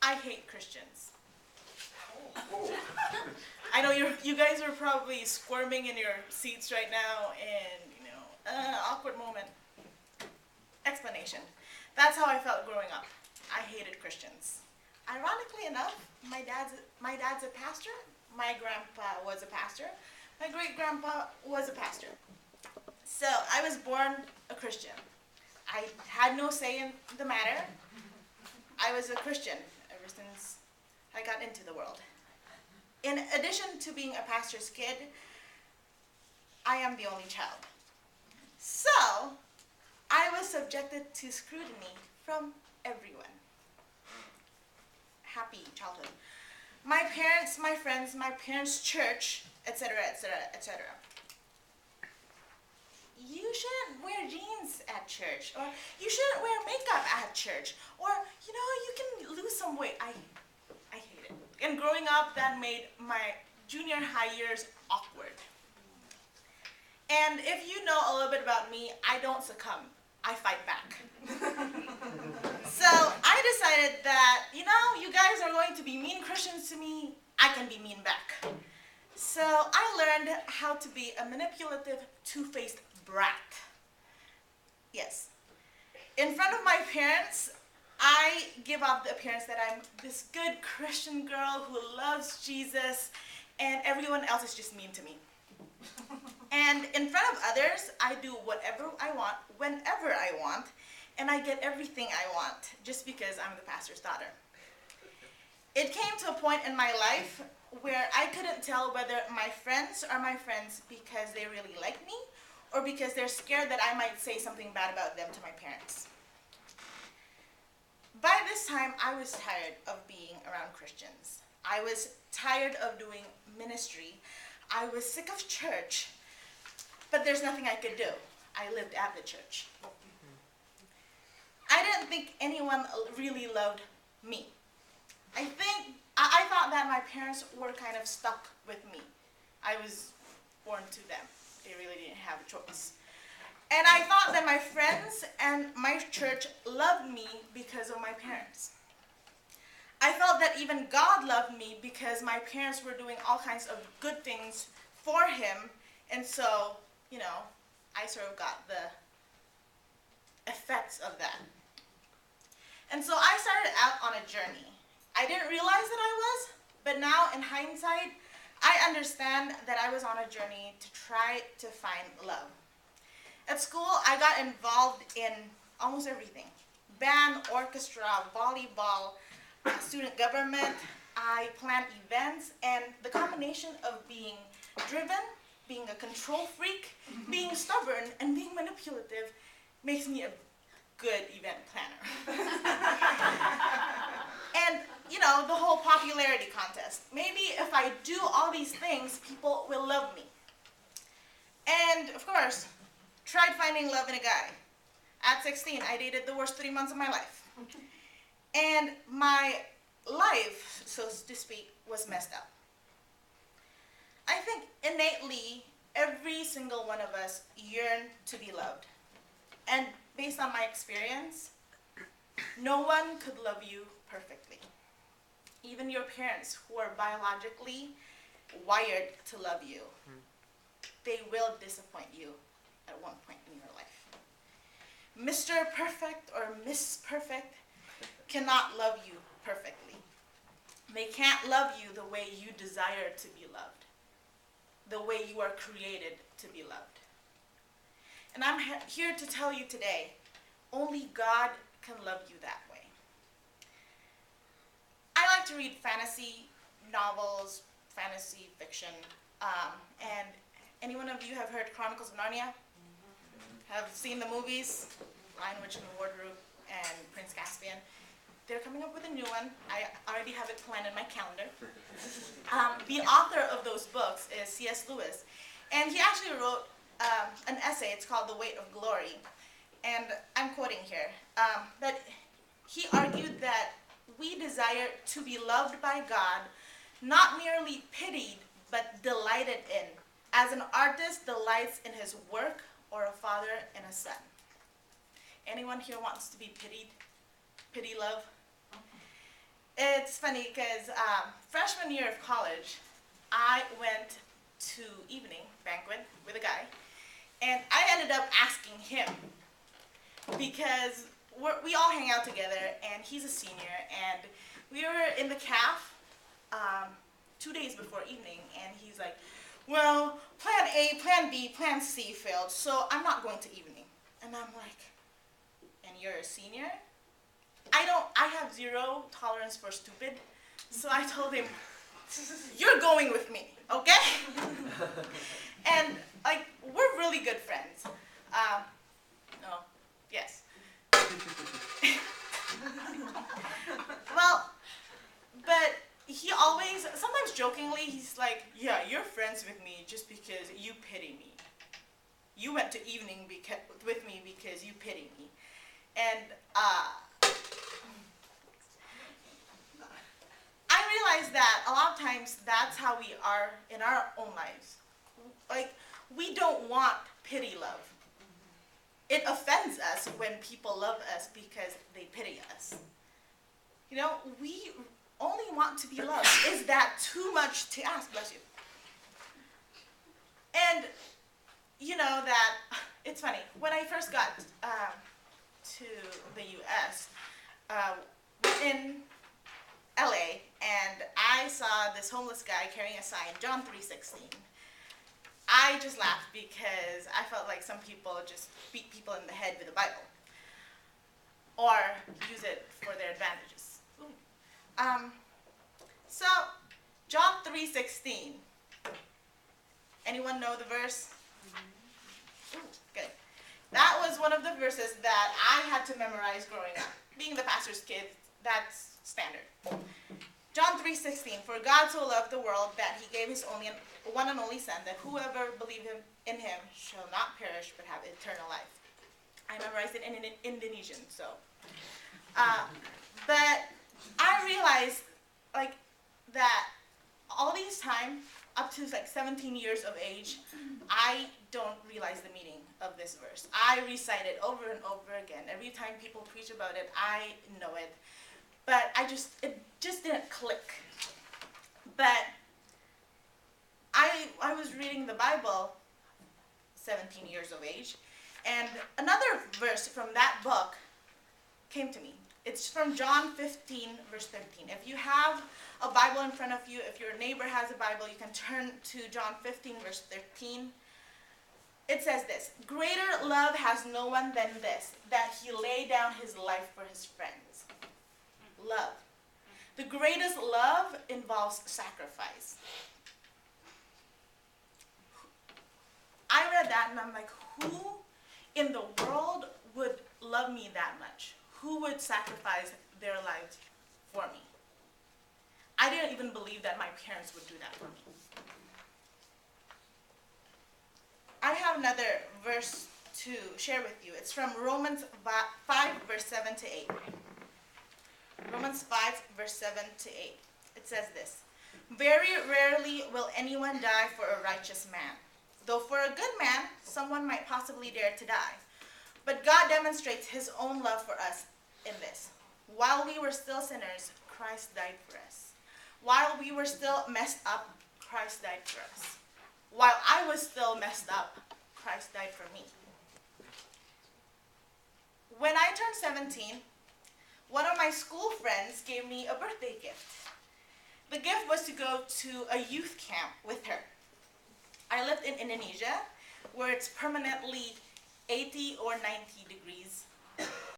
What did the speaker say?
I hate Christians. I know you guys are probably squirming in your seats right now, and awkward moment. Explanation. That's how I felt growing up. I hated Christians. Ironically enough, my dad's a pastor. My grandpa was a pastor. My great-grandpa was a pastor. So I was born a Christian. I had no say in the matter. I was a Christian ever since I got into the world. In addition to being a pastor's kid, I am the only child. So I was subjected to scrutiny from everyone. Happy childhood. My parents, my friends, my parents' church, etc., etc., etc. You shouldn't wear jeans at church, or you shouldn't wear makeup at church, or you can lose some weight. I hate it. And growing up, that made my junior high years awkward. And if you know a little bit about me, I don't succumb. I fight back. So I decided that, you guys are going to be mean Christians to me, I can be mean back. So I learned how to be a manipulative, two-faced brat. Yes. In front of my parents, I give off the appearance that I'm this good Christian girl who loves Jesus, and everyone else is just mean to me. And in front of others, I do whatever I want, whenever I want, and I get everything I want, just because I'm the pastor's daughter. It came to a point in my life where I couldn't tell whether my friends are my friends because they really like me, or because they're scared that I might say something bad about them to my parents. By this time, I was tired of being around Christians. I was tired of doing ministry. I was sick of church, but there's nothing I could do. I lived at the church. I didn't think anyone really loved me. I thought that my parents were kind of stuck with me. I was born to them. They really didn't have a choice. And I thought that my friends and my church loved me because of my parents. I felt that even God loved me because my parents were doing all kinds of good things for him, and so, I sort of got the effects of that. And so I started out on a journey. I didn't realize that I was, but now in hindsight, I understand that I was on a journey to try to find love. At school, I got involved in almost everything. Band, orchestra, volleyball, student government. I planned events, and the combination of being driven, being a control freak, being stubborn, and being manipulative makes me a good event planner. And, the whole popularity contest. Maybe if I do all these things, people will love me. And, of course, tried finding love in a guy. At 16, I dated the worst 3 months of my life. And my life, so to speak, was messed up. I think innately, every single one of us yearn to be loved. And based on my experience, no one could love you perfectly. Even your parents, who are biologically wired to love you, they will disappoint you at one point in your life. Mr. Perfect or Miss Perfect cannot love you perfectly. They can't love you the way you desire to be loved, the way you are created to be loved. And I'm here to tell you today, only God can love you that way. I like to read fantasy novels, fantasy fiction, and any one of you have heard Chronicles of Narnia? Have seen the movies, Lion, Witch, and the Wardrobe, and Prince Caspian. They're coming up with a new one. I already have it planned in my calendar. The author of those books is C.S. Lewis, and he actually wrote an essay. It's called The Weight of Glory, and I'm quoting here. But he argued that we desire to be loved by God, not merely pitied, but delighted in, as an artist delights in his work, or a father in a son. Anyone here wants to be pitied? Pity love? It's funny because freshman year of college, I went to evening banquet with a guy, and I ended up asking him because we all hang out together, and he's a senior, and we were in the caf 2 days before evening, and he's like, well, plan A, plan B, plan C failed, so I'm not going to evening. And I'm like, and you're a senior? I have zero tolerance for stupid, so I told him, you're going with me, okay? And like, we're really good friends. No, yes. Well, but he always, sometimes jokingly, he's like, yeah, you're friends with me just because you pity me. You went to evening with me because you pity me. And I realize that a lot of times that's how we are in our own lives. Like, we don't want pity love. It offends us when people love us because they pity us. You know, we only want to be loved. Is that too much to ask? Bless you. And you know that, it's funny, when I first got to the U.S., in LA, and I saw this homeless guy carrying a sign, John 3:16. I just laughed because I felt like some people just beat people in the head with a Bible or use it for their advantages. So, John 3:16. Anyone know the verse? Ooh, good. That was one of the verses that I had to memorize growing up. Being the pastor's kid, that's standard. John 3:16, for God so loved the world that he gave his one and only son, that whoever believes in him shall not perish but have eternal life. I memorized it in Indonesian, so. But I realized, like, that all these time, up to like 17 years of age, I don't realize the meaning of this verse. I recite it over and over again. Every time people preach about it, I know it. But it just didn't click. But I was reading the Bible, 17 years of age, and another verse from that book came to me. It's from John 15, verse 13. If you have a Bible in front of you, if your neighbor has a Bible, you can turn to John 15, verse 13. It says this, greater love has no one than this, that he lay down his life for his friends. Love. The greatest love involves sacrifice. I read that and I'm like, who in the world would love me that much? Who would sacrifice their lives for me? I didn't even believe that my parents would do that for me. I have another verse to share with you. It's from Romans 5, verse 7 to 8. Romans 5, verse 7 to 8. It says this, very rarely will anyone die for a righteous man. Though for a good man, someone might possibly dare to die. But God demonstrates his own love for us in this. While we were still sinners, Christ died for us. While we were still messed up, Christ died for us. While I was still messed up, Christ died for me. When I turned 17, one of my school friends gave me a birthday gift. The gift was to go to a youth camp with her. I lived in Indonesia, where it's permanently 80 or 90 degrees